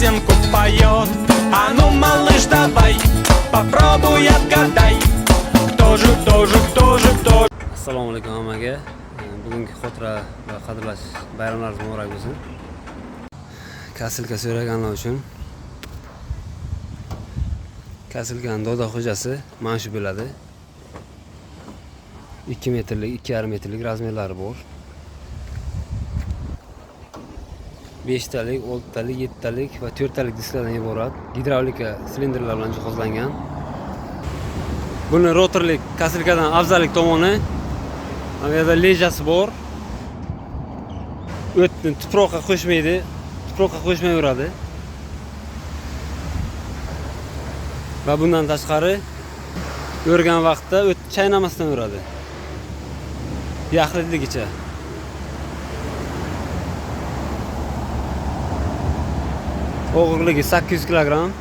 песенку поет. А ну, малыш, давай, попробуй отгадай. Кто же, кто же, кто же, кто же? Assalomu alaykum hammaga. Bugungi xotira va qadrlash bayramlaringiz muborak bo'lsin. Kasilka so'raganlar uchun Kasilkaning doda xo'jasi mana shu bo'ladi. 2 metrlik, 2,5 metrlik razmerlari bor. 5 talik, 6 talik, 7 talik va 4 talik disklardan iborat gidravlika silindrlar bilan jihozlangan. Buni rotorlik kasilkadan afzallik tomoni, bu yerda lejasi bor. O'tni tuproqqa qo'shmaydi, tuproqqa qo'shmayveradi. Va bundan tashqari o'rgan vaqtda o't chaynamasdan yuradi. Yaxlitligicha. Og'irligi 800 kilogramm.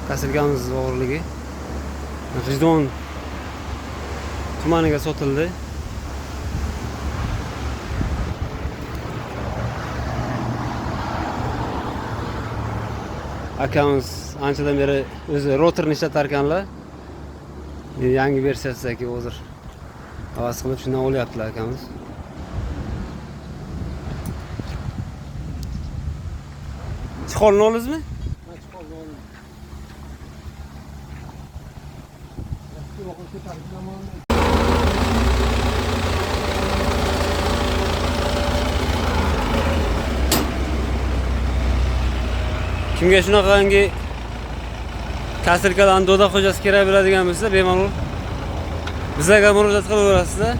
Kasilkamiz og'irligi. G'ijdon tumaniga sotildi. Akamiz anchadan beri o'zi rotorni ishlatar ekanlar. Yangi versiyasidagi hozir havas qilib shundan olyaptilar akamiz. Chiqolni oldingizmi? Chiqolni oldim. Kimga shunaqangi kasilkadan doda xo'jasi kerak bo'ladigan bo'lsa, bemalol bizlarga murojaat qilaverasizlar.